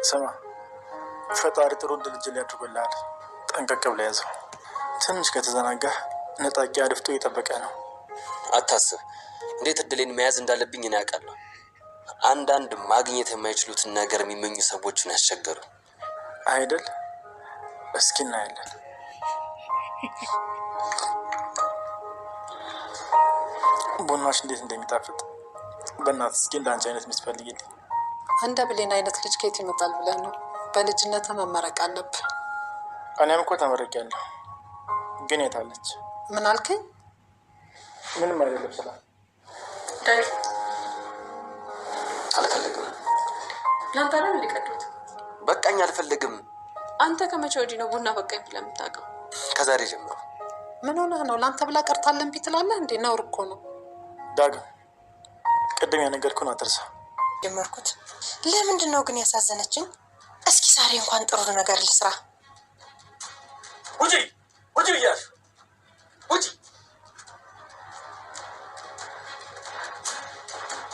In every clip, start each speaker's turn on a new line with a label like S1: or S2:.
S1: ስማ ፈጣሪ ጥሩ ድልጅ ሊያድርጎልሃል። ጠንቀቅ ብለህ ያዘው። ትንሽ ከተዘናጋህ ነጣቂ አድፍጦ እየጠበቀ ነው።
S2: አታስብ። እንዴት እድሌን መያዝ እንዳለብኝ እኔ አውቃለሁ። አንዳንድ ማግኘት የማይችሉትን ነገር የሚመኙ ሰዎችን ያስቸገሩ
S1: አይደል? እስኪ እናያለን። ቡናሽ እንዴት እንደሚጣፍጥ በእናትህ እስኪ እንዳንቺ አይነት ሚስት ፈልጊልኝ።
S3: እንደ ብሌን አይነት ልጅ ከየት ይመጣል ብለህ ነው? በልጅነት መመረቅ አለብህ።
S1: እኔም እኮ ተመርቄያለሁ፣ ግን የት አለች?
S3: ምን አልከኝ?
S1: ምንም አይደለም። ሰላም
S2: አልፈልግም።
S3: ያንተ ነው ሊቀዱት።
S2: በቃኝ፣ አልፈልግም።
S3: አንተ ከመቼ ወዲህ ነው ቡና በቃኝ ብለህ የምታውቀው?
S2: ከዛሬ ጀምሮ።
S3: ምን ሆነህ ነው? ለአንተ ብላ ቀርታለን ቢ ትላለህ እንዴ? ነውር እኮ ነው።
S1: ዳግም ቅድም ያነገርኩህን አትርሳ።
S4: ጀመርኩት። ለምንድን ነው ግን ያሳዘነችኝ? እስኪ ዛሬ እንኳን ጥሩ ነገር ልስራ።
S2: ውጪ ውጪ ብያለሁ፣ ውጪ።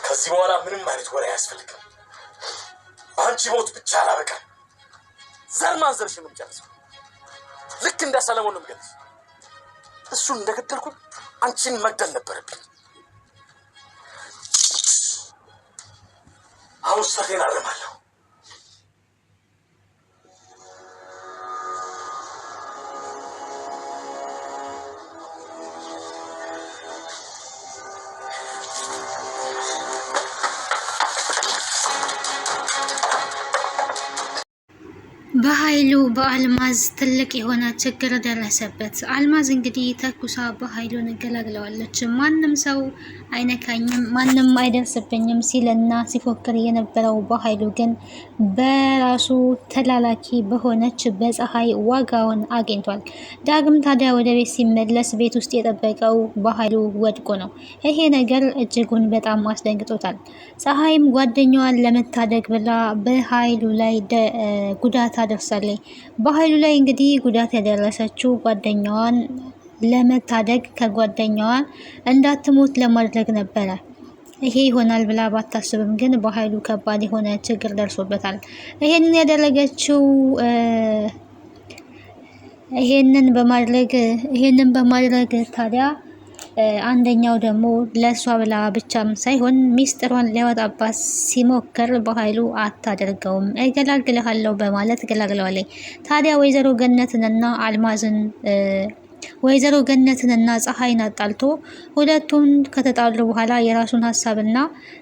S2: ከዚህ በኋላ ምንም አይነት ወሬ አያስፈልግም። አንቺ ሞት ብቻ አላበቃም። ዘር ማንዘርሽን ነው የምጨርሰው። ልክ እንደ ሰለሞን ነው የምገድልሽ። እሱን እንደገደልኩት አንቺን መግደል ነበረብኝ። አሁን ስህተቴን አርማለሁ።
S5: በኃይሉ በአልማዝ ትልቅ የሆነ ችግር ደረሰበት። አልማዝ እንግዲህ ተኩሳ በኃይሉን ገላግለዋለች። ማንም ሰው አይነካኝም፣ ማንም አይደርስብኝም ሲልና ሲፎክር የነበረው በኃይሉ ግን በራሱ ተላላኪ በሆነች በፀሐይ ዋጋውን አግኝቷል። ዳግም ታዲያ ወደ ቤት ሲመለስ ቤት ውስጥ የጠበቀው በኃይሉ ወድቆ ነው። ይሄ ነገር እጅጉን በጣም አስደንግጦታል። ፀሐይም ጓደኛዋን ለመታደግ ብላ በኃይሉ ላይ ጉዳት አደርሳለች። በኃይሉ ላይ እንግዲህ ጉዳት ያደረሰችው ጓደኛዋን ለመታደግ ከጓደኛዋ እንዳትሞት ለማድረግ ነበረ። ይሄ ይሆናል ብላ ባታስብም ግን በኃይሉ ከባድ የሆነ ችግር ደርሶበታል። ይሄንን ያደረገችው ይሄንን በማድረግ ታዲያ አንደኛው ደግሞ ለሷ ብላ ብቻም ሳይሆን ሚስጥሯን ሊያወጣባት ሲሞክር በኃይሉ አታደርገውም እገላግልሃለሁ በማለት ገላግለዋለች። ታዲያ ወይዘሮ ገነትንና ፀሐይን አጣልቶ ሁለቱም ከተጣሉ በኋላ የራሱን ሀሳብና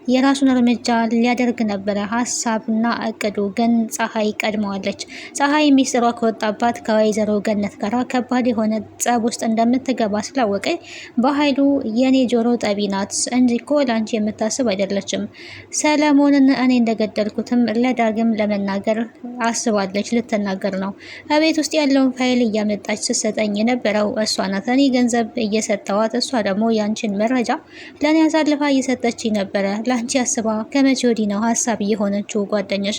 S5: የራሱን እርምጃ ሊያደርግ ነበረ ሀሳብና እቅዱ። ግን ፀሐይ ቀድመዋለች። ፀሐይ ሚስጥሯ ከወጣባት ከወይዘሮ ገነት ጋር ከባድ የሆነ ጸብ ውስጥ እንደምትገባ ስላወቀ በኃይሉ የኔ ጆሮ ጠቢ ናት እንጂ እኮ ለአንቺ የምታስብ አይደለችም፣ ሰለሞንን እኔ እንደገደልኩትም ለዳግም ለመናገር አስባለች፣ ልትናገር ነው። ከቤት ውስጥ ያለውን ፋይል እያመጣች ስትሰጠኝ የነበረው እሷ ናት። እኔ ገንዘብ እየሰጠዋት እሷ ደግሞ ያንቺን መረጃ ለኔ አሳልፋ እየሰጠችኝ ነበረ። ላንቺ አስባ ከመቼ ወዲህ ነው ሀሳብ እየሆነችው ጓደኛሽ?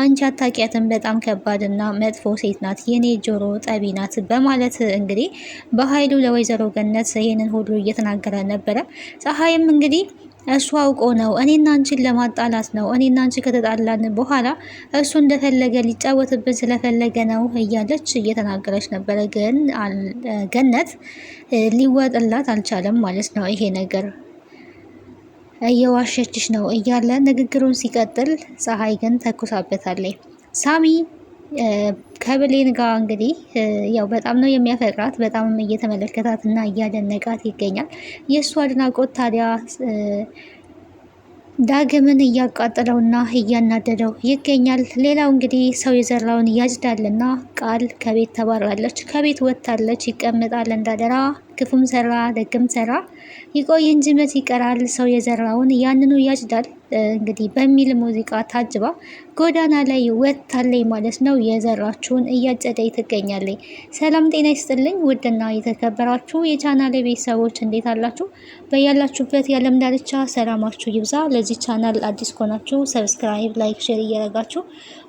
S5: አንቺ አታውቂያትም፣ በጣም ከባድና መጥፎ ሴት ናት፣ የኔ ጆሮ ጠቢ ናት በማለት እንግዲህ በኃይሉ ለወይዘሮ ገነት ይህንን ሁሉ እየተናገረ ነበረ። ፀሐይም እንግዲህ እሱ አውቆ ነው እኔና አንቺን ለማጣላት ነው፣ እኔና አንቺ ከተጣላን በኋላ እሱ እንደፈለገ ሊጫወትብን ስለፈለገ ነው እያለች እየተናገረች ነበረ። ግን ገነት ሊዋጥላት አልቻለም ማለት ነው። ይሄ ነገር እየዋሸችሽ ነው እያለ ንግግሩን ሲቀጥል ፀሐይ ግን ተኩሳበታለች። ሳሚ ከብሌን ጋር እንግዲህ ያው በጣም ነው የሚያፈቅራት፣ በጣም እየተመለከታት እና እያደነቃት ይገኛል። የእሱ አድናቆት ታዲያ ዳግምን እያቃጠለውና እያናደደው ይገኛል። ሌላው እንግዲህ ሰው የዘራውን ያጭዳልና ቃል ከቤት ተባራለች፣ ከቤት ወጥታለች። ይቀመጣል እንዳደራ፣ ክፉም ሰራ ደግም ሰራ ይቆይ እንጂ መች ይቀራል፣ ሰው የዘራውን ያንኑ ያጭዳል እንግዲህ በሚል ሙዚቃ ታጅባ ጎዳና ላይ ወጥታለች ማለት ነው። የዘራችሁን እያጨደች ትገኛለች። ሰላም ጤና ይስጥልኝ ውድና የተከበራችሁ የቻናል ቤተሰቦች እንዴት አላችሁ? በያላችሁበት የዓለም ዳርቻ ሰላማችሁ ይብዛ። ለዚህ ቻናል አዲስ ከሆናችሁ ሰብስክራይብ፣ ላይክ፣ ሼር እያደረጋችሁ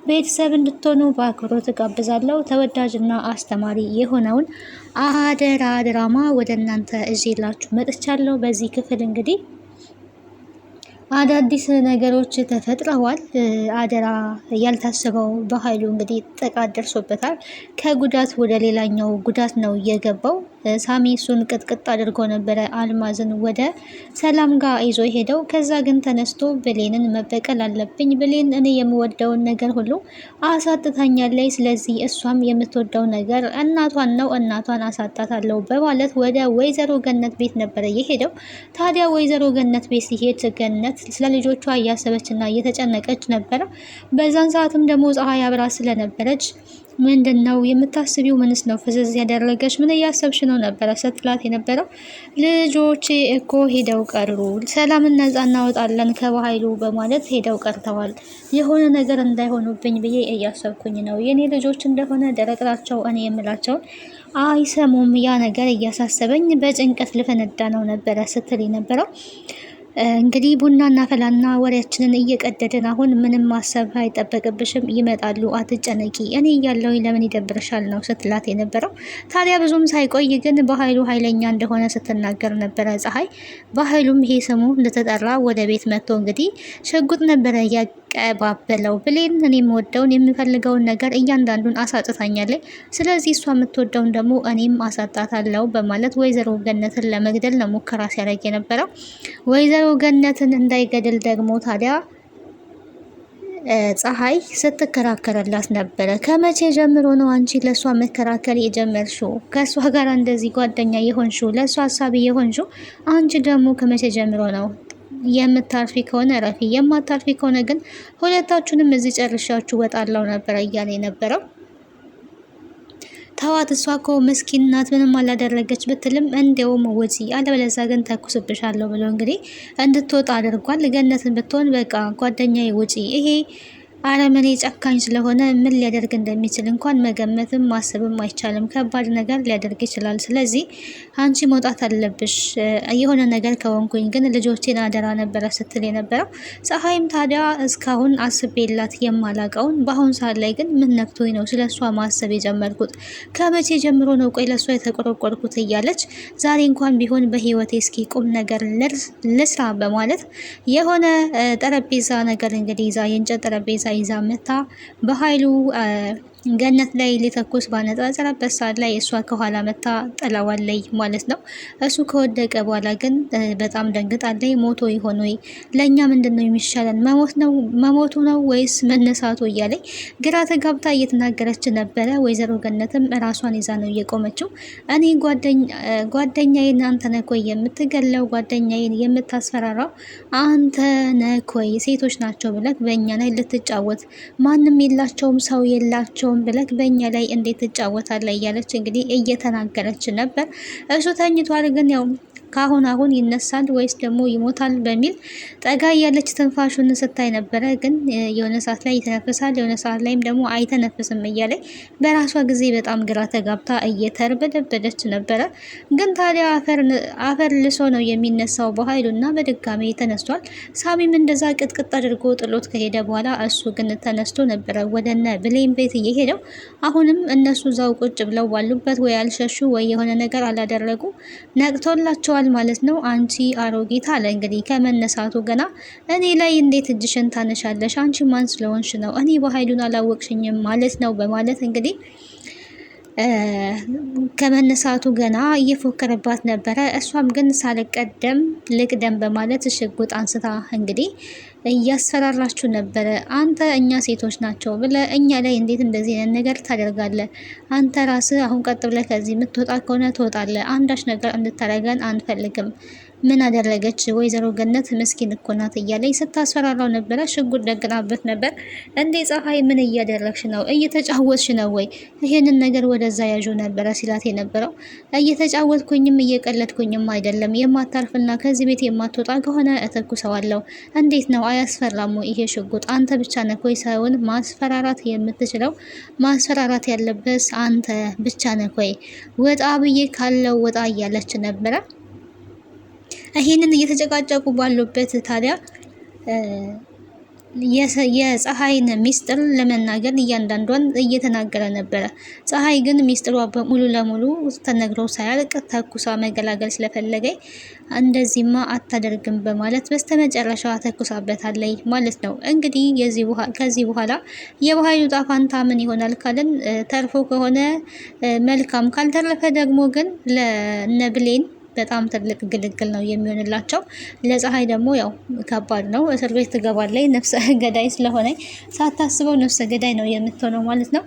S5: ቤተሰብ እንድትሆኑ በአክብሮት ጋብዛለሁ። ተወዳጅና አስተማሪ የሆነውን አደራ ድራማ ወደ እናንተ እዤላችሁ መጥቻለሁ። በዚህ ክፍል እንግዲህ አዳዲስ ነገሮች ተፈጥረዋል። አደራ ያልታሰበው በኃይሉ እንግዲህ ጥቃት ደርሶበታል። ከጉዳት ወደ ሌላኛው ጉዳት ነው የገባው። ሳሚ እሱን ቅጥቅጥ አድርጎ ነበረ አልማዝን ወደ ሰላም ጋር ይዞ ሄደው። ከዛ ግን ተነስቶ ብሌንን መበቀል አለብኝ፣ ብሌን እኔ የምወደውን ነገር ሁሉ አሳጥታኛለች፣ ስለዚህ እሷም የምትወደው ነገር እናቷን ነው፣ እናቷን አሳጣታለሁ በማለት ወደ ወይዘሮ ገነት ቤት ነበረ የሄደው። ታዲያ ወይዘሮ ገነት ቤት ሲሄድ ገነት ስለ ልጆቿ እያሰበችና እየተጨነቀች ነበረ። በዛን ሰዓትም ደግሞ ፀሐይ አብራ ስለነበረች ምንድን ነው የምታስቢው? ምንስ ነው ፍዝዝ ያደረገች? ምን እያሰብሽ ነው ነበረ ስትላት የነበረው። ልጆቼ እኮ ሄደው ቀሩ፣ ሰላምን ነፃ እናወጣለን ከበኃይሉ በማለት ሄደው ቀርተዋል። የሆነ ነገር እንዳይሆኑብኝ ብዬ እያሰብኩኝ ነው። የኔ ልጆች እንደሆነ ደረቅላቸው እኔ የምላቸውን አይሰሙም። ያ ነገር እያሳሰበኝ በጭንቀት ልፈነዳ ነው ነበረ ስትል የነበረው። እንግዲህ ቡና እናፈላና ወሬያችንን እየቀደድን አሁን ምንም ማሰብ አይጠበቅብሽም፣ ይመጣሉ፣ አትጨነቂ፣ እኔ እያለሁ ለምን ይደብርሻል ነው ስትላት የነበረው። ታዲያ ብዙም ሳይቆይ ግን በኃይሉ ኃይለኛ እንደሆነ ስትናገር ነበረ ፀሐይ። በኃይሉም ይሄ ስሙ እንደተጠራ ወደ ቤት መጥቶ እንግዲህ ሽጉጥ ነበረ ያቀባበለው። ብሌን እኔ የምወደውን የሚፈልገውን ነገር እያንዳንዱን አሳጥታኛለች፣ ስለዚህ እሷ የምትወደውን ደግሞ እኔም አሳጣታለሁ በማለት ወይዘሮ ገነትን ለመግደል ነው ሙከራ ሲያደርግ የነበረው። ወይዘሮ ገነትን እንዳይገድል ደግሞ ታዲያ ፀሐይ ስትከራከረላት ነበረ። ከመቼ ጀምሮ ነው አንቺ ለእሷ መከራከር የጀመርሽው? ከእሷ ጋር እንደዚህ ጓደኛ የሆንሽው፣ ለእሷ ሀሳቢ የሆንሽው አንቺ ደግሞ ከመቼ ጀምሮ ነው? የምታርፊ ከሆነ ረፊ፣ የማታርፊ ከሆነ ግን ሁለታችሁንም እዚህ ጨርሻችሁ ወጣለው ነበረ እያለ የነበረው። ተዋት፣ እሷ እኮ ምስኪን ናት፣ ምንም አላደረገች ብትልም እንዲያውም ውጪ አለበለዚያ ግን ተኩስብሻለሁ ብሎ እንግዲህ እንድትወጣ አድርጓል። ገነትን ብትሆን በቃ ጓደኛዬ ውጪ፣ ይሄ አረመኔ ጨካኝ ስለሆነ ምን ሊያደርግ እንደሚችል እንኳን መገመትም ማሰብም አይቻልም። ከባድ ነገር ሊያደርግ ይችላል። ስለዚህ አንቺ መውጣት አለብሽ። የሆነ ነገር ከሆንኩኝ ግን ልጆቼን አደራ ነበረ ስትል የነበረው ፀሐይም ታዲያ እስካሁን አስቤላት የማላቀውን በአሁን ሰዓት ላይ ግን ምን ነክቶኝ ነው ስለ እሷ ማሰብ የጀመርኩት? ከመቼ ጀምሮ ነው ቆይ ለእሷ የተቆረቆርኩት? እያለች ዛሬ እንኳን ቢሆን በህይወቴ እስኪ ቁም ነገር ልስራ በማለት የሆነ ጠረጴዛ ነገር እንግዲህ ይዛ የእንጨት ጠረጴዛ ይዛ መታ በኃይሉ ገነት ላይ ሊተኩስ ባነጣጠረበት ሰዓት ላይ እሷ ከኋላ መታ ጥላዋለይ ማለት ነው። እሱ ከወደቀ በኋላ ግን በጣም ደንግጣለይ። ሞቶ ይሆን ወይ? ለእኛ ምንድን ነው የሚሻለን? መሞቱ ነው ወይስ መነሳቱ? እያለይ ግራ ተጋብታ እየተናገረች ነበረ። ወይዘሮ ገነትም ራሷን ይዛ ነው እየቆመችው። እኔ ጓደኛዬን አንተ ነህ እኮ የምትገለው፣ ጓደኛዬን የምታስፈራራው አንተ ነህ እኮ፣ ሴቶች ናቸው ብለህ በእኛ ላይ ልትጫወት፣ ማንም የላቸውም ሰው የላቸውም ብለክ በእኛ ላይ እንዴት ትጫወታለህ? እያለች እንግዲህ እየተናገረች ነበር። እሱ ተኝቷል፣ ግን ያው አሁን ይነሳል ወይስ ደግሞ ይሞታል በሚል ጠጋ እያለች ትንፋሹን ስታይ ነበረ። ግን የሆነ ሰዓት ላይ ይተነፍሳል፣ የሆነ ሰዓት ላይም ደግሞ አይተነፍስም እያለ በራሷ ጊዜ በጣም ግራ ተጋብታ እየተርበደበደች ነበረ። ግን ታዲያ አፈር ልሶ ነው የሚነሳው በኃይሉና በድጋሚ ተነስቷል። ሳሚም እንደዛ ቅጥቅጥ አድርጎ ጥሎት ከሄደ በኋላ እሱ ግን ተነስቶ ነበረ ወደነ ብሌን ቤት እየሄደው። አሁንም እነሱ እዛው ቁጭ ብለው ባሉበት ወይ አልሸሹ ወይ የሆነ ነገር አላደረጉ፣ ነቅቶላቸዋል ማለት ነው። አንቺ አሮጊት አለ እንግዲህ ከመነሳቱ ገና እኔ ላይ እንዴት እጅሽን ታነሻለሽ? አንቺ ማን ስለሆንሽ ነው? እኔ በኃይሉን አላወቅሽኝም ማለት ነው በማለት እንግዲህ ከመነሳቱ ገና እየፎከረባት ነበረ። እሷም ግን ሳልቀደም ልቅደም በማለት ሽጉጥ አንስታ እንግዲህ እያስፈራራችሁ ነበረ። አንተ እኛ ሴቶች ናቸው ብለ እኛ ላይ እንዴት እንደዚህ አይነት ነገር ታደርጋለህ? አንተ ራስህ አሁን ቀጥ ብለህ ከዚህ የምትወጣ ከሆነ ትወጣለህ። አንዳች ነገር እንድታደርገን አንፈልግም። ምን አደረገች ወይዘሮ ገነት? ምስኪን እኮ ናት እያለኝ ስታስፈራራው ነበረ። ሽጉጥ ደግናበት ነበር። እንዴ ፀሐይ ምን እያደረግሽ ነው? እየተጫወትሽ ነው ወይ? ይሄንን ነገር ወደዛ ያዡ ነበረ ሲላት የነበረው። እየተጫወትኩኝም እየቀለድኩኝም አይደለም። የማታርፍና ከዚህ ቤት የማትወጣ ከሆነ እተኩሰዋለሁ። እንዴት ነው? አያስፈራሙ ይሄ ሽጉጥ? አንተ ብቻ ነህ ወይ ሳይሆን ማስፈራራት የምትችለው? ማስፈራራት ያለበት አንተ ብቻ ነህ ወይ? ወጣ ብዬ ካለው ወጣ እያለች ነበረ። ይሄንን እየተጨቃጨቁ ባሉበት ታዲያ የፀሐይን ሚስጥር ለመናገር እያንዳንዷን እየተናገረ ነበረ። ፀሐይ ግን ሚስጥሯ ሙሉ ለሙሉ ተነግሮ ሳያልቅ ተኩሳ መገላገል ስለፈለገኝ እንደዚህማ አታደርግም በማለት በስተመጨረሻ ተኩሳበታለች ማለት ነው። እንግዲህ ከዚህ በኋላ የበኃይሉ ዕጣ ፈንታ ምን ይሆናል ካልን ተርፎ ከሆነ መልካም፣ ካልተረፈ ደግሞ ግን ለነብሌን በጣም ትልቅ ግልግል ነው የሚሆንላቸው። ለፀሐይ ደግሞ ያው ከባድ ነው፣ እስር ቤት ትገባለች። ነፍሰ ገዳይ ስለሆነ ሳታስበው ነፍሰ ገዳይ ነው የምትሆነው ማለት ነው።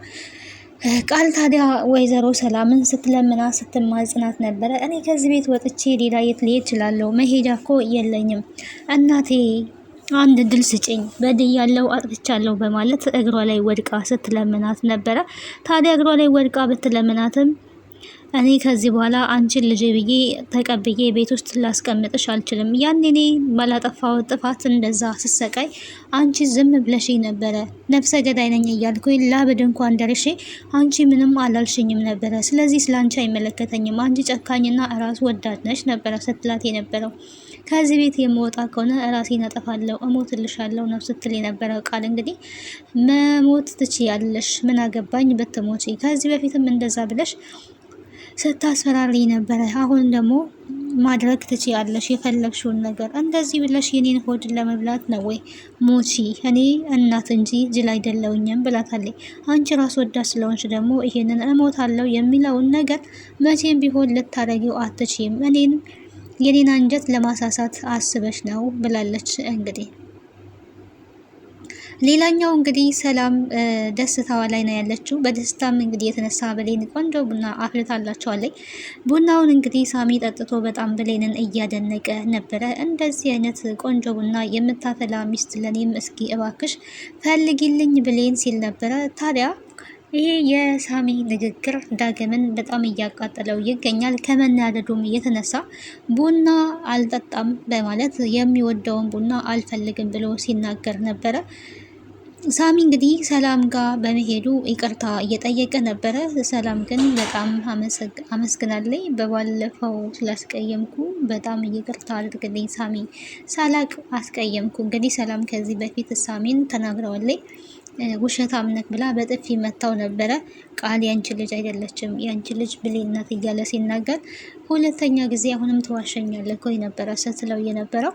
S5: ቃል ታዲያ ወይዘሮ ሰላምን ስትለምና ስትማጽናት ነበረ። እኔ ከዚህ ቤት ወጥቼ ሌላ የት ልሄድ እችላለሁ? መሄጃ እኮ የለኝም እናቴ አንድ ድል ስጭኝ፣ በድያለሁ፣ አጥፍቻለሁ በማለት እግሯ ላይ ወድቃ ስትለምናት ነበረ። ታዲያ እግሯ ላይ ወድቃ ብትለምናትም እኔ ከዚህ በኋላ አንቺን ልጄ ብዬ ተቀብዬ ቤት ውስጥ ላስቀምጥሽ አልችልም። ያኔ እኔ ባላጠፋው ጥፋት እንደዛ ስሰቃይ አንቺ ዝም ብለሽ ነበረ። ነፍሰ ገዳይ ነኝ እያልኩኝ ላብድ እንኳን ደርሼ አንቺ ምንም አላልሽኝም ነበረ። ስለዚህ ስለ አንቺ አይመለከተኝም። አንቺ ጨካኝና ራስ ወዳድ ነሽ ነበረ ስትላት የነበረው። ከዚህ ቤት የምወጣ ከሆነ ራሴን አጠፋለሁ፣ እሞትልሻለሁ ነው ስትል የነበረው ቃል። እንግዲህ መሞት ትችያለሽ፣ ምን አገባኝ ብትሞቺ። ከዚህ በፊትም እንደዛ ብለሽ ስታስፈራሪ ነበረ። አሁን ደግሞ ማድረግ ትችያለሽ የፈለግሽውን ነገር። እንደዚህ ብለሽ የኔን ሆድ ለመብላት ነው ወይ? ሞቺ፣ እኔ እናት እንጂ ጅል አይደለሁኝም ብላታለች። አንቺ ራስ ወዳድ ስለሆንሽ ደግሞ ይሄንን እሞታለሁ የሚለውን ነገር መቼም ቢሆን ልታረጊው አትችይም። የኔን አንጀት ለማሳሳት አስበሽ ነው ብላለች። እንግዲህ ሌላኛው እንግዲህ ሰላም ደስታዋ ላይ ነው ያለችው። በደስታም እንግዲህ የተነሳ ብሌን ቆንጆ ቡና አፍልታላቸዋለች። ቡናውን እንግዲህ ሳሚ ጠጥቶ በጣም ብሌንን እያደነቀ ነበረ። እንደዚህ አይነት ቆንጆ ቡና የምታፈላ ሚስት ለኔም እስኪ እባክሽ ፈልጊልኝ ብሌን ሲል ነበረ። ታዲያ ይሄ የሳሚ ንግግር ዳግምን በጣም እያቃጠለው ይገኛል። ከመናደዱም የተነሳ ቡና አልጠጣም በማለት የሚወደውን ቡና አልፈልግም ብሎ ሲናገር ነበረ። ሳሚ እንግዲህ ሰላም ጋር በመሄዱ ይቅርታ እየጠየቀ ነበረ። ሰላም ግን በጣም አመስግናለኝ። በባለፈው ስላስቀየምኩ በጣም ይቅርታ አድርግልኝ ሳሚ፣ ሳላቅ አስቀየምኩ። እንግዲህ ሰላም ከዚህ በፊት ሳሚን ተናግረዋለኝ። ውሸታም ነህ ብላ በጥፊ መታው ነበረ። ቃል ያንቺ ልጅ አይደለችም፣ ያንቺ ልጅ ብሌን ናት እያለ ሲናገር ሁለተኛ ጊዜ አሁንም ትዋሸኛለህ እኮ ነበረ ስትለው የነበረው።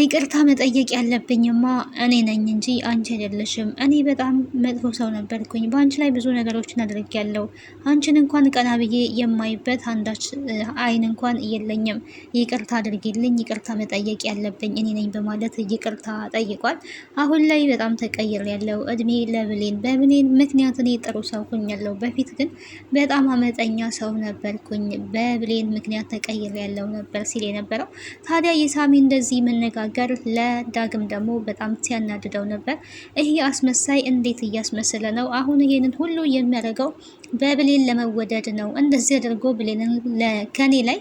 S5: ይቅርታ መጠየቅ ያለብኝማ እኔ ነኝ እንጂ አንቺ አይደለሽም። እኔ በጣም መጥፎ ሰው ነበርኩኝ። በአንቺ ላይ ብዙ ነገሮችን አድርጌያለሁ። አንቺን እንኳን ቀና ብዬ የማይበት አንዳች አይን እንኳን የለኝም። ይቅርታ አድርጊልኝ፣ ይቅርታ መጠየቅ ያለብኝ እኔ ነኝ በማለት ይቅርታ ጠይቋል። አሁን ላይ በጣም ተቀይሬያለሁ። እድሜ ለብሌን፣ በብሌን ምክንያት እኔ ጥሩ ሰው ሆኛለሁ። በፊት ግን በጣም አመፀኛ ሰው ነበርኩኝ። በብሌን ምክንያት ተቀይሬያለሁ ነበር ሲል የነበረው። ታዲያ የሳሚ እንደዚህ መነጋገር ለዳግም ደግሞ በጣም ሲያናድደው ነበር። ይሄ አስመሳይ እንዴት እያስመሰለ ነው? አሁን ይሄንን ሁሉ የሚያደርገው በብሌን ለመወደድ ነው። እንደዚህ አድርጎ ብሌንን ከኔ ላይ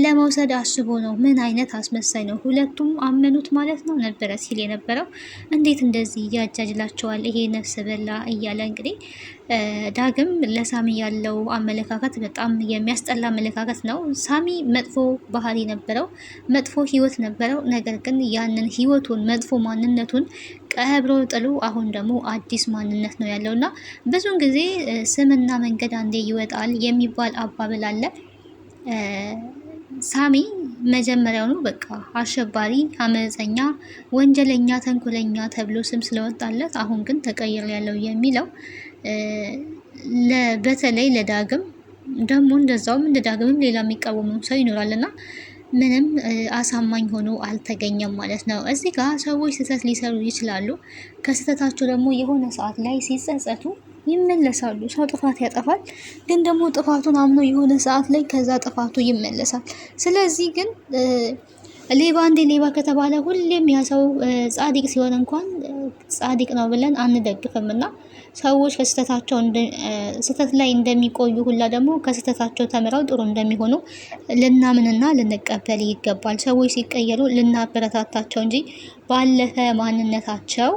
S5: ለመውሰድ አስቦ ነው። ምን አይነት አስመሳይ ነው? ሁለቱም አመኑት ማለት ነው ነበረ ሲል የነበረው። እንዴት እንደዚህ ያጃጅላቸዋል ይሄ ነፍስ በላ እያለ እንግዲህ ዳግም ለሳሚ ያለው አመለካከት በጣም የሚያስጠላ አመለካከት ነው። ሳሚ መጥፎ ባህሪ ነበረው፣ መጥፎ ህይወት ነበረው። ነገር ግን ያንን ህይወቱን መጥፎ ማንነቱን ቀብሮ ጥሉ አሁን ደግሞ አዲስ ማንነት ነው ያለው እና ብዙውን ጊዜ ስምና መንገድ አንዴ ይወጣል የሚባል አባባል አለ። ሳሚ መጀመሪያውኑ በቃ አሸባሪ፣ አመፀኛ፣ ወንጀለኛ፣ ተንኮለኛ ተብሎ ስም ስለወጣለት አሁን ግን ተቀይር ያለው የሚለው በተለይ ለዳግም ደግሞ እንደዛውም እንደ ዳግምም ሌላ የሚቃወመው ሰው ይኖራልና ምንም አሳማኝ ሆኖ አልተገኘም ማለት ነው። እዚህ ጋር ሰዎች ስህተት ሊሰሩ ይችላሉ። ከስህተታቸው ደግሞ የሆነ ሰዓት ላይ ሲጸጸቱ ይመለሳሉ። ሰው ጥፋት ያጠፋል፣ ግን ደግሞ ጥፋቱን አምኖ የሆነ ሰዓት ላይ ከዛ ጥፋቱ ይመለሳል። ስለዚህ ግን ሌባ እንደ ሌባ ከተባለ ሁሌም ያ ሰው ጻድቅ ሲሆን እንኳን ጻድቅ ነው ብለን አንደግፍም እና ሰዎች ከስህተታቸው ስህተት ላይ እንደሚቆዩ ሁላ ደግሞ ከስህተታቸው ተምረው ጥሩ እንደሚሆኑ ልናምንና ልንቀበል ይገባል። ሰዎች ሲቀየሩ ልናበረታታቸው እንጂ ባለፈ ማንነታቸው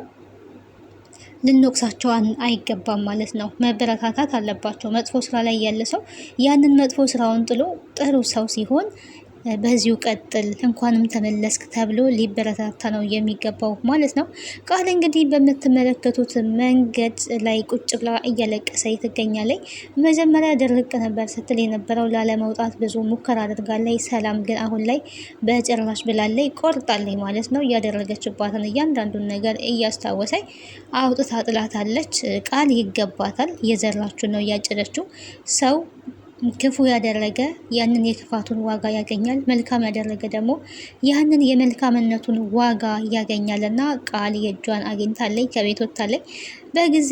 S5: ልንወቅሳቸው አይገባም ማለት ነው። መበረታታት አለባቸው። መጥፎ ስራ ላይ ያለ ሰው ያንን መጥፎ ስራውን ጥሎ ጥሩ ሰው ሲሆን በዚሁ ቀጥል እንኳንም ተመለስክ ተብሎ ሊበረታታ ነው የሚገባው ማለት ነው። ቃል እንግዲህ በምትመለከቱት መንገድ ላይ ቁጭ ብላ እያለቀሰች ትገኛለች። መጀመሪያ ድርቅ ነበር ስትል የነበረው ላለመውጣት ብዙ ሙከራ አድርጋለች። ሰላም ግን አሁን ላይ በጭራሽ ብላለች፣ ቆርጣለች ማለት ነው። እያደረገችባትን እያንዳንዱን ነገር እያስታወሰች አውጥታ ጥላታለች። ቃል ይገባታል። የዘራችው ነው እያጨደችው። ሰው ክፉ ያደረገ ያንን የክፋቱን ዋጋ ያገኛል። መልካም ያደረገ ደግሞ ያንን የመልካምነቱን ዋጋ ያገኛል። እና ቃል የእጇን አግኝታለች፣ ከቤት ወጥታለች። በጊዜ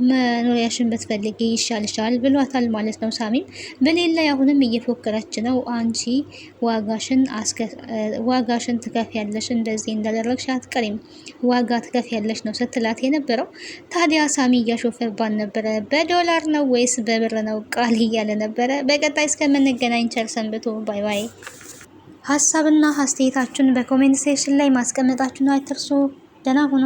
S5: መኖሪያሽን ብትፈልጊ ይሻልሻል ብሏታል ማለት ነው። ሳሚም በሌላ ላይ አሁንም እየፎከረች ነው። አንቺ ዋጋሽን ትከፍያለሽ፣ እንደዚህ እንዳደረግሽ አትቀሪም፣ ዋጋ ትከፍያለሽ ነው ስትላት የነበረው። ታዲያ ሳሚ እያሾፈባን ነበረ። በዶላር ነው ወይስ በብር ነው ቃል እያለ ነበረ። በቀጣይ እስከምንገናኝ ቸር ሰንብቱ። ባይ ባይ። ሀሳብና አስተያየታችሁን በኮሜንት ሴክሽን ላይ ማስቀመጣችሁን አትርሱ። ደህና ሁኑ።